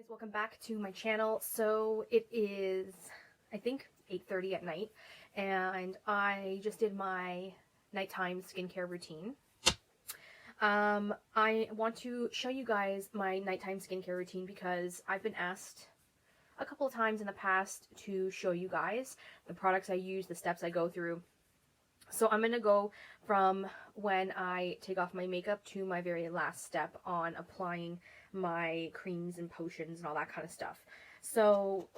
welcome back to my channel. So it is, I think, 8:30 at night, and I just did my nighttime skincare routine. I want to show you guys my nighttime skincare routine because I've been asked a couple of times in the past to show you guys the products I use, the steps I go through. So I'm going to go from when I take off my makeup to my very last step on applying my creams and potions and all that kind of stuff. So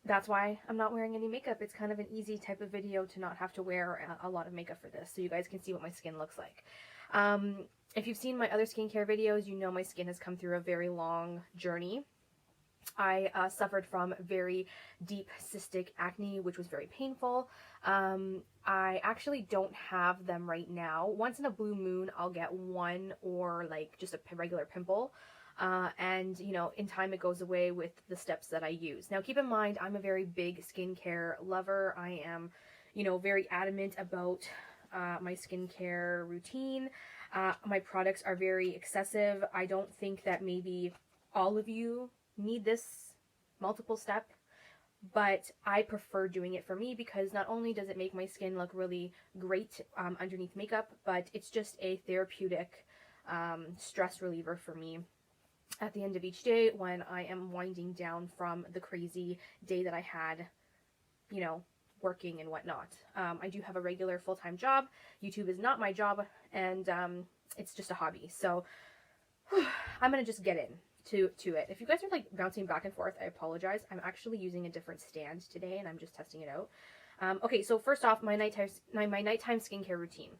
that's why I'm not wearing any makeup. It's kind of an easy type of video to not have to wear a lot of makeup for this, so you guys can see what my skin looks like. If you've seen my other skincare videos, you know my skin has come through a very long journey. I suffered from very deep cystic acne, which was very painful. I actually don't have them right now. Once in a blue moon, I'll get one or like just a regular pimple. And, you know, in time it goes away with the steps that I use. Now, keep in mind, I'm a very big skincare lover. I am, you know, very adamant about my skincare routine. My products are very excessive. I don't think that maybe all of you need this multiple step, but I prefer doing it for me because not only does it make my skin look really great underneath makeup, but it's just a therapeutic stress reliever for me at the end of each day when I am winding down from the crazy day that I had, you know, working and whatnot. I do have a regular full-time job. YouTube is not my job, and it's just a hobby. So I'm gonna just get in to it. If you guys are like bouncing back and forth, I apologize. I'm actually using a different stand today and I'm just testing it out. Okay, so first off, my nighttime skincare routine.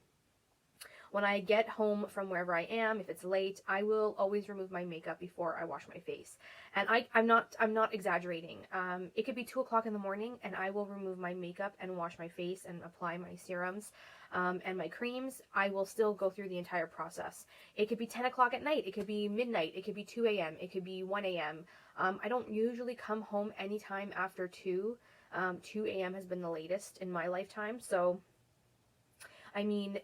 When I get home from wherever I am, if it's late, I will always remove my makeup before I wash my face. And I'm not exaggerating. It could be 2 o'clock in the morning and I will remove my makeup and wash my face and apply my serums and my creams. I will still go through the entire process. It could be 10 o'clock at night. It could be midnight. It could be 2 a.m. It could be 1 a.m. I don't usually come home anytime after 2. 2 a.m. has been the latest in my lifetime. So, I mean,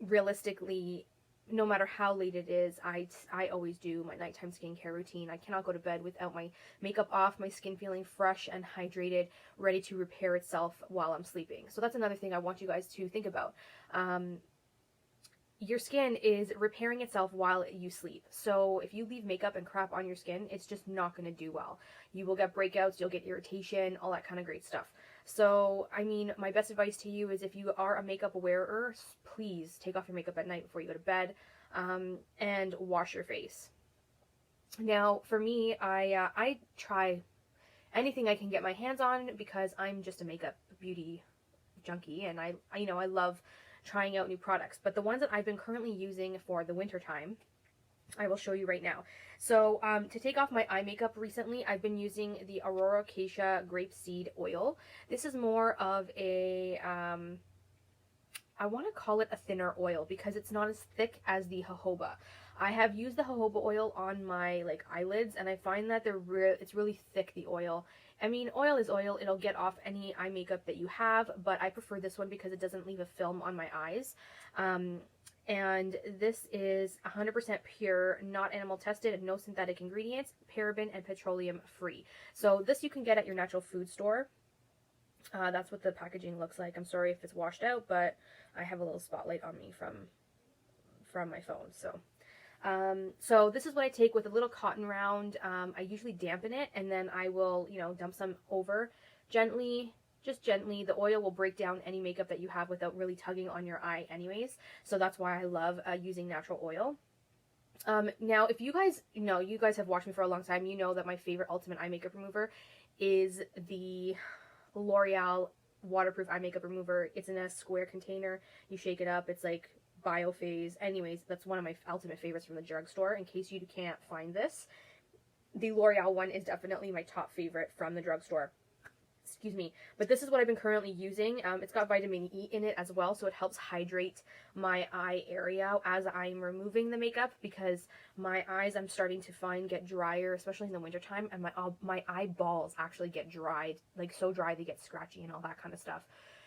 realistically, no matter how late it is, I always do my nighttime skincare routine. I cannot go to bed without my makeup off, my skin feeling fresh and hydrated, ready to repair itself while I'm sleeping. So that's another thing I want you guys to think about. Your skin is repairing itself while you sleep. So if you leave makeup and crap on your skin, it's just not going to do well. You will get breakouts, you'll get irritation, all that kind of great stuff. So, I mean, my best advice to you is if you are a makeup wearer, please take off your makeup at night before you go to bed and wash your face. Now, for me, I try anything I can get my hands on because I'm just a makeup beauty junkie, and I love trying out new products. But the ones that I've been currently using for the winter time, I will show you right now. So to take off my eye makeup recently, I've been using the Aurora Acacia Grapeseed Oil. This is more of a, I want to call it a thinner oil because it's not as thick as the jojoba. I have used the jojoba oil on my like eyelids, and I find that it's really thick, the oil. I mean, oil is oil. It'll get off any eye makeup that you have, but I prefer this one because it doesn't leave a film on my eyes. And this is 100% pure, not animal tested, no synthetic ingredients, paraben and petroleum free. So this you can get at your natural food store. That's what the packaging looks like. I'm sorry if it's washed out, but I have a little spotlight on me from my phone. So this is what I take with a little cotton round. I usually dampen it, and then I will, you know, dump some over gently. Just gently. The oil will break down any makeup that you have without really tugging on your eye anyways. So that's why I love using natural oil. Now, if you guys know, you guys have watched me for a long time, you know that my favorite ultimate eye makeup remover is the L'Oreal waterproof eye makeup remover. It's in a square container. You shake it up. It's like Biophase. Anyways, that's one of my ultimate favorites from the drugstore. In case you can't find this, the L'Oreal one is definitely my top favorite from the drugstore. Excuse me, but this is what I've been currently using. It's got vitamin E in it as well, so it helps hydrate my eye area as I'm removing the makeup, because my eyes, I'm starting to find, get drier, especially in the wintertime, and my eyeballs actually get dried, like so dry they get scratchy and all that kind of stuff.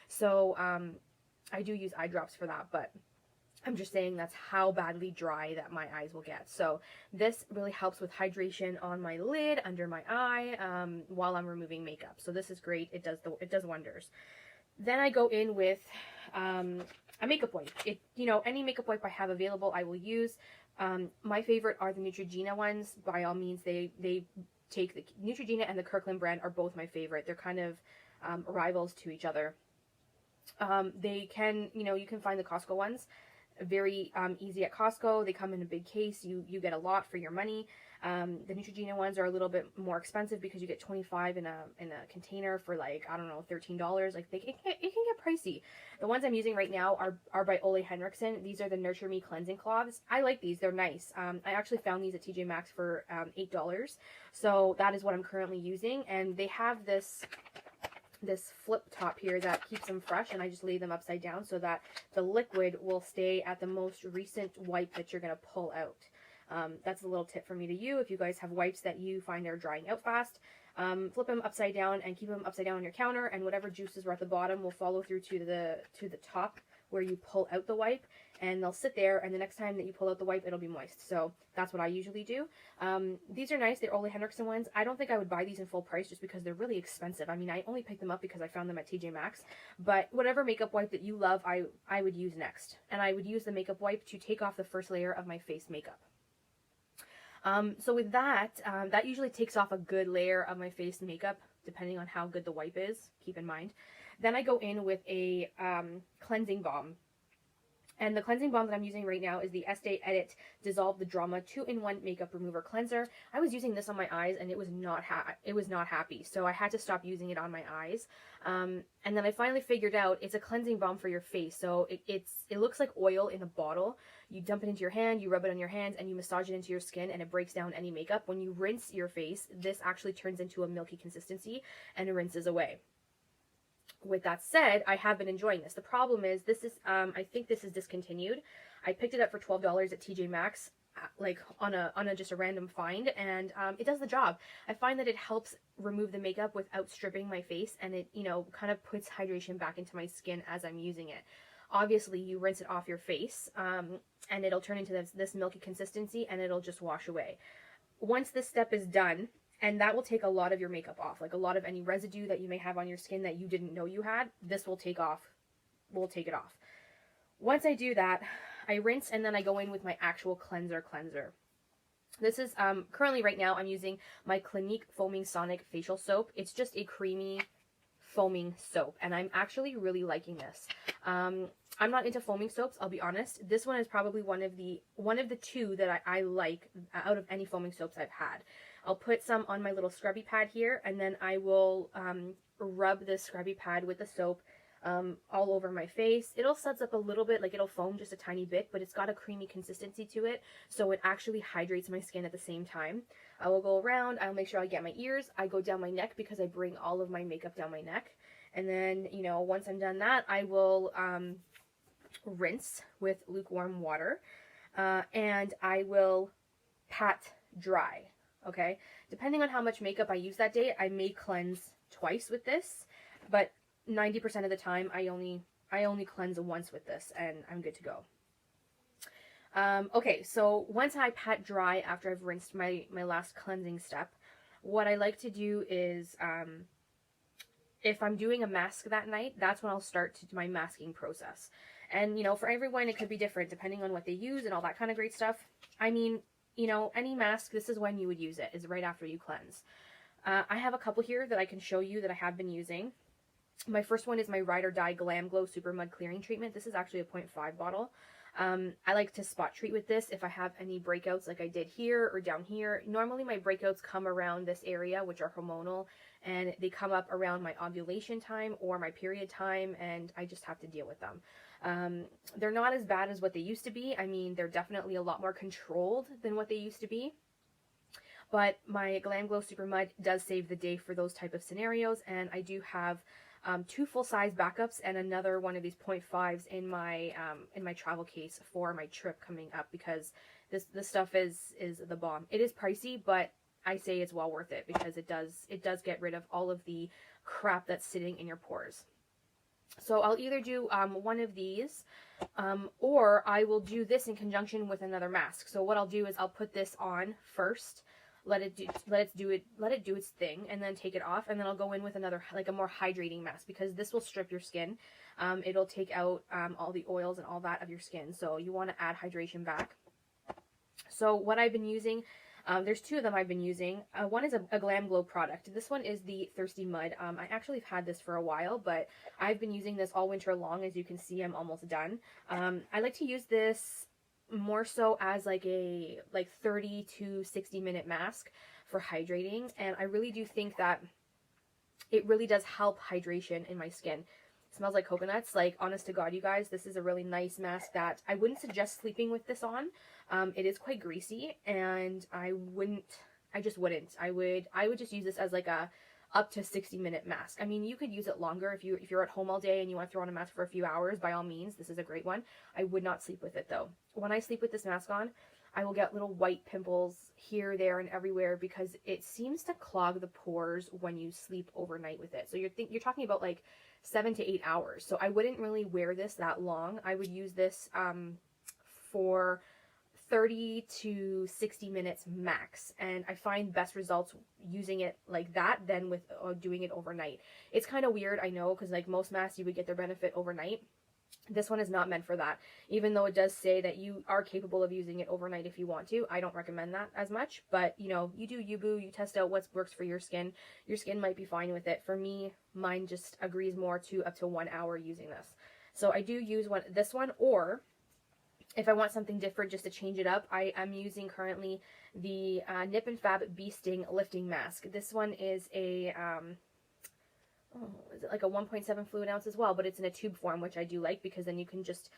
So I do use eye drops for that, but I'm just saying that's how badly dry that my eyes will get. So this really helps with hydration on my lid, under my eye, while I'm removing makeup. So this is great. It does wonders. Then I go in with a makeup wipe. Any makeup wipe I have available, I will use. My favorite are the Neutrogena ones. By all means, they take the Neutrogena and the Kirkland brand are both my favorite. They're kind of rivals to each other. You can find the Costco ones very easy at Costco. They come in a big case. You get a lot for your money. The Neutrogena ones are a little bit more expensive because you get 25 in a container for like, I don't know, $13. Like it can get pricey. The ones I'm using right now are by Ole Henriksen. These are the Nurture Me cleansing cloths. I like these. They're nice. I actually found these at TJ Maxx for $8. So that is what I'm currently using, and they have this flip top here that keeps them fresh, and I just lay them upside down so that the liquid will stay at the most recent wipe that you're going to pull out. That's a little tip from me to you. If you guys have wipes that you find are drying out fast, flip them upside down and keep them upside down on your counter, and whatever juices were at the bottom will follow through to the top where you pull out the wipe, and they'll sit there, and the next time that you pull out the wipe, it'll be moist. So that's what I usually do. These are nice. They're Ole Henriksen ones. I don't think I would buy these in full price just because they're really expensive. I mean, I only picked them up because I found them at TJ Maxx, but whatever makeup wipe that you love, I would use next. And I would use the makeup wipe to take off the first layer of my face makeup. So with that, that usually takes off a good layer of my face makeup, depending on how good the wipe is, keep in mind. Then I go in with a cleansing balm. And the cleansing balm that I'm using right now is the Estee Edit Dissolve the Drama 2-in-1 Makeup Remover Cleanser. I was using this on my eyes, and it was not happy, so I had to stop using it on my eyes. And then I finally figured out it's a cleansing balm for your face. So it looks like oil in a bottle. You dump it into your hand, you rub it on your hands, and you massage it into your skin, and it breaks down any makeup. When you rinse your face, this actually turns into a milky consistency and rinses away. With that said, I have been enjoying this. The problem is I think this is discontinued. I picked it up for $12 at TJ Maxx, like on a just a random find, and it does the job. I find that it helps remove the makeup without stripping my face, and it kind of puts hydration back into my skin as I'm using it. Obviously, you rinse it off your face, and it'll turn into this milky consistency, and it'll just wash away. Once this step is done, and that will take a lot of your makeup off, like a lot of any residue that you may have on your skin that you didn't know you had, this will take it off. Once I do that, I rinse, and then I go in with my actual cleanser. This is, currently right now, I'm using my Clinique Foaming Sonic Facial Soap. It's just a creamy foaming soap, and I'm actually really liking this. I'm not into foaming soaps, I'll be honest. This one is probably one of the two that I like out of any foaming soaps I've had. I'll put some on my little scrubby pad here, and then I will rub this scrubby pad with the soap all over my face. It'll suds up a little bit, like it'll foam just a tiny bit, but it's got a creamy consistency to it, so it actually hydrates my skin at the same time. I will go around, I'll make sure I get my ears, I go down my neck because I bring all of my makeup down my neck, and then, once I'm done that, I will rinse with lukewarm water, and I will pat dry. Okay, depending on how much makeup I use that day, I may cleanse twice with this, but 90% of the time, I only cleanse once with this, and I'm good to go. Okay, so once I pat dry after I've rinsed my last cleansing step, what I like to do is, if I'm doing a mask that night, that's when I'll start my masking process. And, for everyone, it could be different depending on what they use and all that kind of great stuff. I mean, any mask, this is when you would use it, is right after you cleanse. I have a couple here that I can show you that I have been using. My first one is my Ride or Die Glam Glow Super Mud Clearing Treatment. This is actually a 0.5 bottle. I like to spot treat with this if I have any breakouts like I did here or down here. Normally my breakouts come around this area, which are hormonal, and they come up around my ovulation time or my period time, and I just have to deal with them. They're not as bad as what they used to be. I mean, they're definitely a lot more controlled than what they used to be. But my Glam Glow Super Mud does save the day for those type of scenarios, and I do have 2 full-size backups and another one of these 0.5s in my travel case for my trip coming up, because this stuff is the bomb. It is pricey, but I say it's well worth it because it does get rid of all of the crap that's sitting in your pores. So I'll either do one of these, or I will do this in conjunction with another mask. So what I'll do is I'll put this on first, let it do its thing, and then take it off, and then I'll go in with another, like a more hydrating mask, because this will strip your skin. It'll take out all the oils and all that of your skin. So you want to add hydration back. So what I've been using, there's two of them I've been using. One is a Glam Glow product. This one is the Thirsty Mud. I actually have had this for a while, but I've been using this all winter long. As you can see, I'm almost done. I like to use this more so as like a 30 to 60 minute mask for hydrating, and I really do think that it really does help hydration in my skin. Smells like coconuts. Like, honest to God, you guys, this is a really nice mask that I wouldn't suggest sleeping with this on. It is quite greasy, and I just wouldn't. I would just use this as like a up to 60-minute mask. I mean, you could use it longer if you're at home all day and you want to throw on a mask for a few hours. By all means, this is a great one. I would not sleep with it though. When I sleep with this mask on, I will get little white pimples here, there, and everywhere because it seems to clog the pores when you sleep overnight with it. So you're talking about like 7 to 8 hours. So I wouldn't really wear this that long. I would use this for 30 to 60 minutes max, and I find best results using it like that than with doing it overnight. It's kind of weird, I know, because like most masks you would get their benefit overnight. This one is not meant for that, even though it does say that you are capable of using it overnight if you want to. I don't recommend that as much, but you know, you do you boo, you test out what works for your skin. Your skin might be fine with it. For me, mine just agrees more to up to 1 hour using this. So I do use this one, or if I want something different just to change it up, I am using currently the Nip and Fab Bee Sting Lifting Mask. This one is a is it like a 1.7 fluid ounce as well, but it's in a tube form, which I do like because then you can just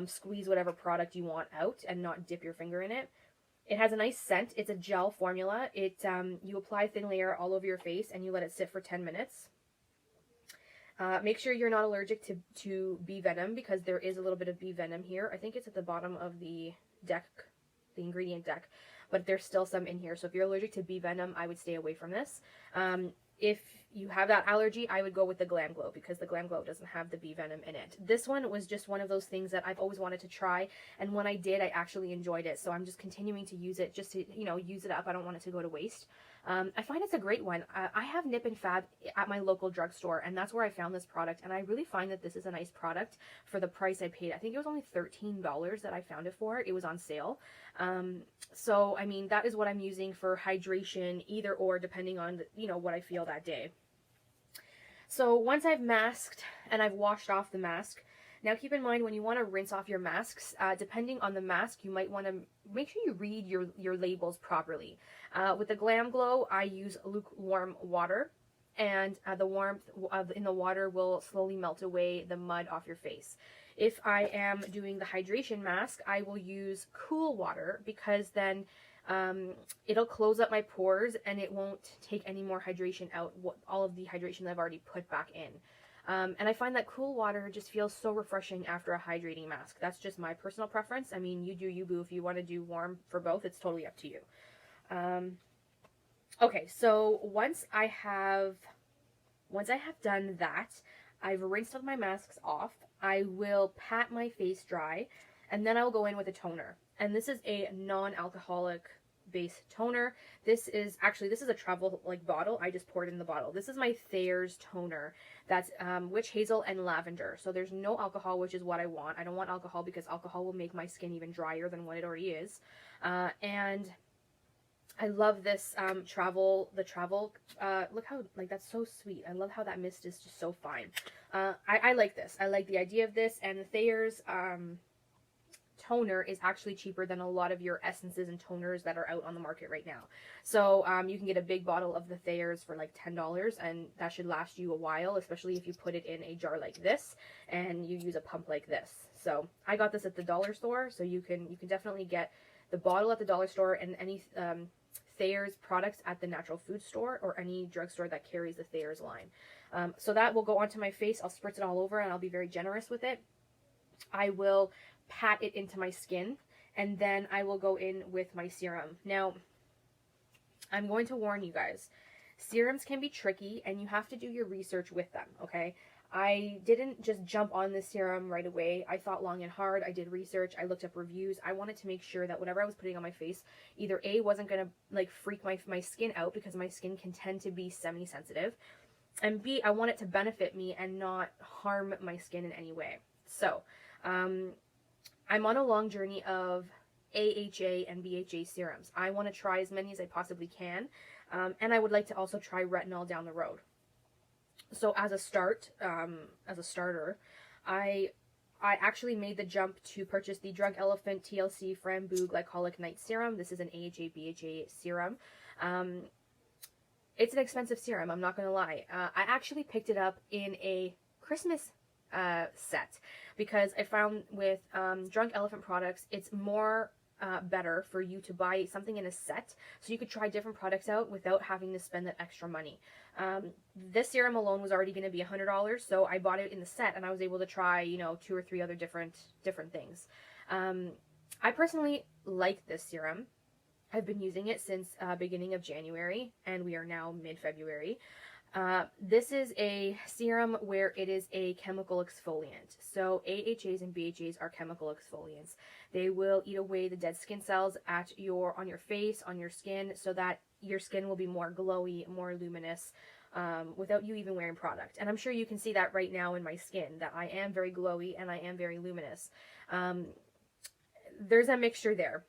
squeeze whatever product you want out and not dip your finger in it. It has a nice scent. It's a gel formula. You apply a thin layer all over your face and you let it sit for 10 minutes. Make sure you're not allergic to bee venom because there is a little bit of bee venom here. I think it's at the bottom of the deck, the ingredient deck, but there's still some in here. So if you're allergic to bee venom, I would stay away from this. If you have that allergy, I would go with the Glam Glow because the Glam Glow doesn't have the bee venom in it. This one was just one of those things that I've always wanted to try, and when I did, I actually enjoyed it. So I'm just continuing to use it just to, you know, use it up. I don't want it to go to waste. I find it's a great one. I have Nip and Fab at my local drugstore, and that's where I found this product, and I really find that this is a nice product for the price I paid. I think it was only $13 that I found it for. It was on sale. So, I mean, that is what I'm using for hydration, either or, depending on, you know, what I feel that day. So once I've masked and I've washed off the mask, now keep in mind when you want to rinse off your masks, depending on the mask, you might want to make sure you read your labels properly. With the Glam Glow, I use lukewarm water, and the warmth in the water will slowly melt away the mud off your face. If I am doing the hydration mask, I will use cool water because then it'll close up my pores and it won't take any more hydration out, all of the hydration that I've already put back in. And I find that cool water just feels so refreshing after a hydrating mask. That's just my personal preference. I mean, you do you boo. If you want to do warm for both, it's totally up to you. Okay, so once I have done that, I've rinsed all my masks off. I will pat my face dry, and then I will go in with a toner. And this is a non-alcoholic base toner. This is a travel bottle. I just poured it in the bottle. This is my Thayer's toner. That's witch hazel and lavender. So there's no alcohol, which is what I want. I don't want alcohol because alcohol will make my skin even drier than what it already is. And I love this travel. Look how, that's so sweet. I love how that mist is just so fine. I like this. I like the idea of this, and the Thayer's toner is actually cheaper than a lot of your essences and toners that are out on the market right now. So you can get a big bottle of the Thayer's for like $10, and that should last you a while, especially if you put it in a jar like this and you use a pump like this. So I got this at the dollar store, so you can definitely get the bottle at the dollar store and any Thayer's products at the natural food store or any drugstore that carries the Thayer's line. So that will go onto my face. I'll spritz it all over and I'll be very generous with it. I will pat it into my skin, and then I will go in with my serum. Now, I'm going to warn you guys, serums can be tricky and you have to do your research with them, okay? I didn't just jump on this serum right away. I thought long and hard. I did research. I looked up reviews. I wanted to make sure that whatever I was putting on my face, either A, wasn't going to like freak my skin out, because my skin can tend to be semi-sensitive, and B, I want it to benefit me and not harm my skin in any way. So, I'm on a long journey of AHA and BHA serums. I want to try as many as I possibly can, and I would like to also try retinol down the road. So as a starter, I actually made the jump to purchase the Drunk Elephant TLC Framboos Glycolic Night Serum. This is an AHA BHA serum. It's an expensive serum, I'm not going to lie. I actually picked it up in a Christmas set, because I found with Drunk Elephant products, it's more better for you to buy something in a set, so you could try different products out without having to spend that extra money. This serum alone was already going to be $100, so I bought it in the set, and I was able to try, you know, 2 or 3 other different things. I personally like this serum. I've been using it since beginning of January, and we are now mid-February. This is a serum where it is a chemical exfoliant. So AHAs and BHAs are chemical exfoliants. They will eat away the dead skin cells on your face, on your skin, so that your skin will be more glowy, more luminous, without you even wearing product. And I'm sure you can see that right now in my skin, that I am very glowy and I am very luminous. There's a mixture there.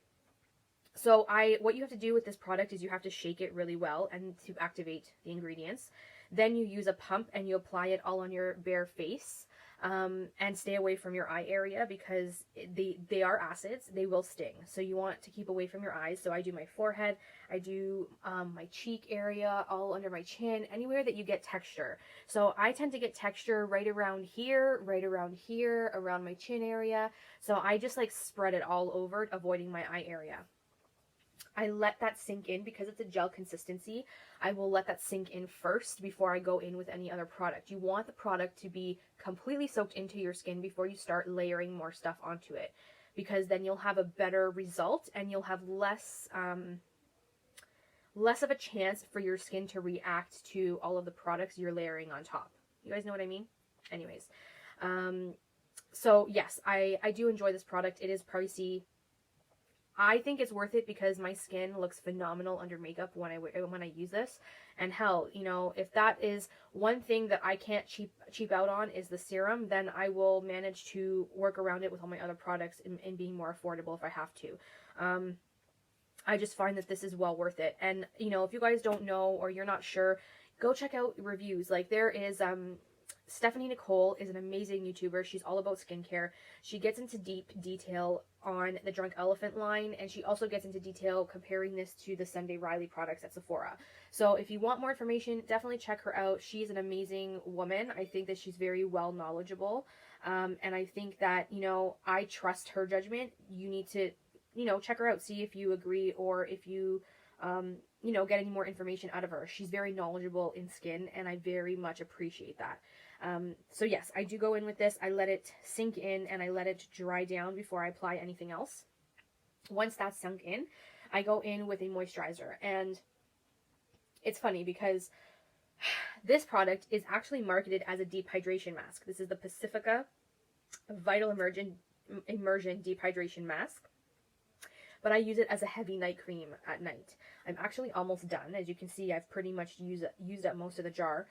So what you have to do with this product is you have to shake it really well and to activate the ingredients. Then you use a pump and you apply it all on your bare face, and stay away from your eye area, because they are acids. They will sting. So you want to keep away from your eyes. So I do my forehead, I do my cheek area, all under my chin, anywhere that you get texture. So I tend to get texture right around here, around my chin area. So I just like spread it all over, avoiding my eye area. I let that sink in because it's a gel consistency. I will let that sink in first before I go in with any other product. You want the product to be completely soaked into your skin before you start layering more stuff onto it, because then you'll have a better result and you'll have less of a chance for your skin to react to all of the products you're layering on top. You guys know what I mean? Anyways, so yes, I do enjoy this product. It is pricey. I think it's worth it because my skin looks phenomenal under makeup when I use this. And hell, you know, if that is one thing that I can't cheap out on is the serum, then I will manage to work around it with all my other products and being more affordable if I have to. I just find that this is well worth it. And, you know, if you guys don't know or you're not sure, go check out reviews. Like there is, Stephanie Nicole is an amazing YouTuber. She's all about skincare. She gets into deep detail on the Drunk Elephant line, and she also gets into detail comparing this to the Sunday Riley products at Sephora. So if you want more information, definitely check her out. She's an amazing woman. I think that she's very well knowledgeable, and I think that, you know, I trust her judgment. You need to, you know, check her out, see if you agree or if you, you know, get any more information out of her. She's very knowledgeable in skin, and I very much appreciate that. So yes, I do go in with this. I let it sink in and I let it dry down before I apply anything else. Once that's sunk in, I go in with a moisturizer. And it's funny because this product is actually marketed as a deep hydration mask. This is the Pacifica Vital Immersion Deep Hydration Mask. But I use it as a heavy night cream at night. I'm actually almost done. As you can see, I've pretty much used up most of the jar.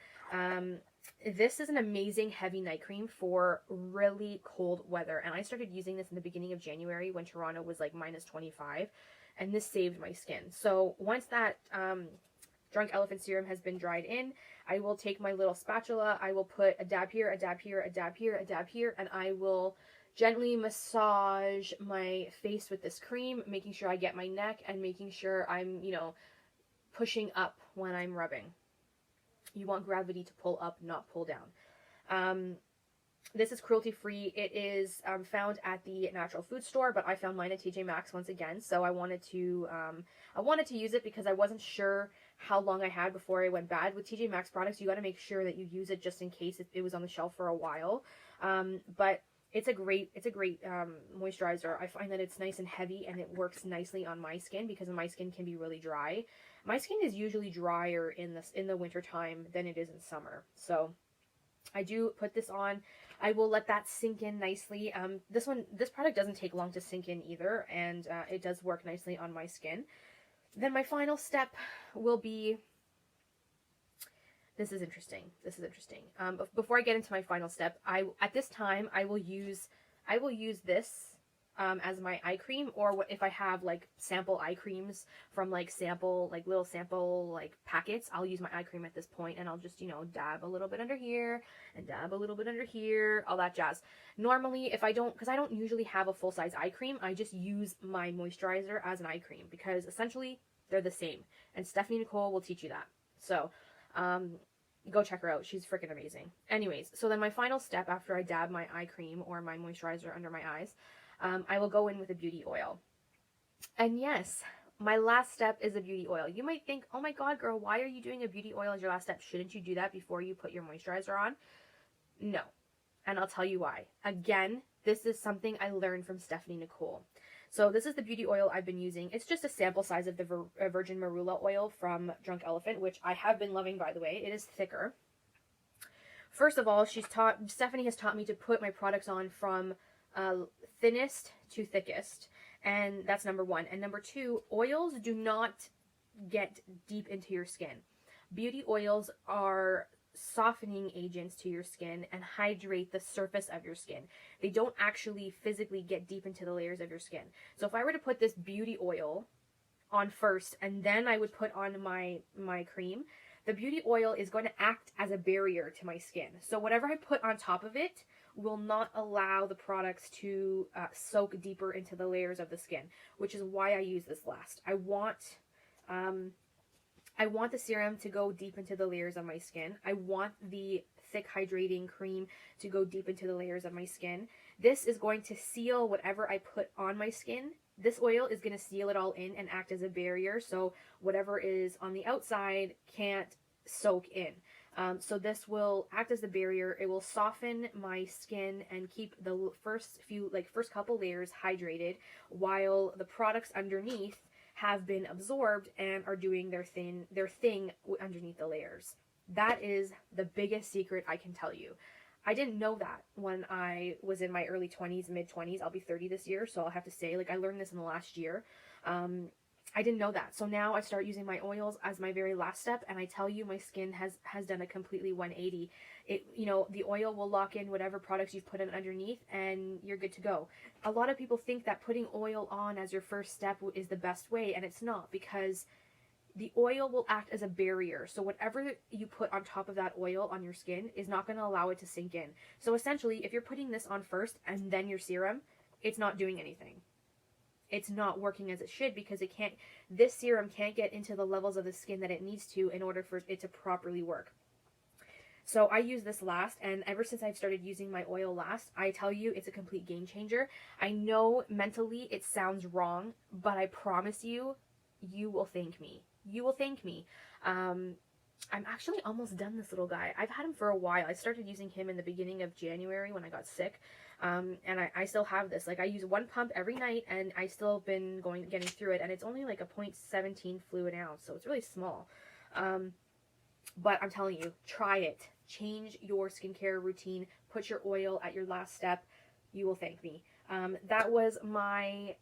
This is an amazing heavy night cream for really cold weather. And I started using this in the beginning of January when Toronto was like minus 25. And this saved my skin. So once that Drunk Elephant serum has been dried in, I will take my little spatula. I will put a dab here, a dab here, a dab here, a dab here. And I will gently massage my face with this cream, making sure I get my neck and making sure I'm, you know, pushing up when I'm rubbing. You want gravity to pull up, not pull down. This is cruelty-free. It is found at the natural food store, but I found mine at TJ Maxx once again. So I wanted to use it because I wasn't sure how long I had before it went bad. With TJ Maxx products, you got to make sure that you use it just in case it was on the shelf for a while. But it's a great moisturizer. I find that it's nice and heavy and it works nicely on my skin because my skin can be really dry. My skin is usually drier in the winter time than it is in summer. So I do put this on. I will let that sink in nicely. This product doesn't take long to sink in either, and it does work nicely on my skin. Then my final step will be, this is interesting. This is interesting. Before I get into my final step, at this time I will use this as my eye cream, or if I have like sample eye creams from like little sample like packets, I'll use my eye cream at this point, and I'll just, you know, dab a little bit under here and dab a little bit under here, all that jazz. Normally, if I don't, because I don't usually have a full-size eye cream, I just use my moisturizer as an eye cream, because essentially they're the same, and Stephanie Nicole will teach you that. So go check her out. She's freaking amazing. Anyways, so then my final step after I dab my eye cream or my moisturizer under my eyes, I will go in with a beauty oil. And yes, my last step is a beauty oil. You might think, oh my god, girl, why are you doing a beauty oil as your last step? Shouldn't you do that before you put your moisturizer on? No. And I'll tell you why. Again, this is something I learned from Stephanie Nicole. So this is the beauty oil I've been using. It's just a sample size of the Virgin Marula oil from Drunk Elephant, which I have been loving, by the way. It is thicker. First of all, Stephanie has taught me to put my products on from thinnest to thickest, and that's number one. And number two, oils do not get deep into your skin. Beauty oils are softening agents to your skin and hydrate the surface of your skin. They don't actually physically get deep into the layers of your skin. So if I were to put this beauty oil on first and then I would put on my cream, the beauty oil is going to act as a barrier to my skin. So whatever I put on top of it will not allow the products to soak deeper into the layers of the skin, which is why I use this last. I want the serum to go deep into the layers of my skin. I want the thick hydrating cream to go deep into the layers of my skin. This is going to seal whatever I put on my skin. This oil is going to seal it all in and act as a barrier, so whatever is on the outside can't soak in. So this will act as the barrier. It will soften my skin and keep the first couple layers hydrated, while the products underneath have been absorbed and are doing their thing underneath the layers. That is the biggest secret I can tell you. I didn't know that when I was in my early 20s, mid 20s. I'll be 30 this year, so I'll have to say, like, I learned this in the last year. I didn't know that. So now I start using my oils as my very last step, and I tell you, my skin has done a completely 180. The oil will lock in whatever products you've put in underneath, and you're good to go. A lot of people think that putting oil on as your first step is the best way, and it's not, because the oil will act as a barrier. So whatever you put on top of that oil on your skin is not going to allow it to sink in. So essentially, if you're putting this on first and then your serum, it's not doing anything. It's not working as it should, because this serum can't get into the levels of the skin that it needs to in order for it to properly work. So I use this last, and ever since I've started using my oil last, I tell you, it's a complete game changer. I know mentally it sounds wrong, but I promise you, you will thank me. You will thank me. I'm actually almost done this little guy. I've had him for a while. I started using him in the beginning of January when I got sick. And I still have this. Like, I use one pump every night, and I still have been getting through it. And it's only like a 0.17 fluid ounce, so it's really small. But I'm telling you, try it. Change your skincare routine. Put your oil at your last step. You will thank me. That was my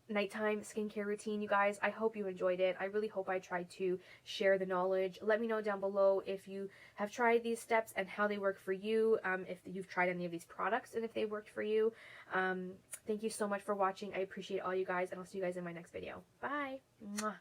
nighttime skincare routine, you guys. I hope you enjoyed it. I really hope I tried to share the knowledge. Let me know down below if you have tried these steps and how they work for you, if you've tried any of these products and if they worked for you. Thank you so much for watching. I appreciate all you guys, and I'll see you guys in my next video. Bye. Mwah.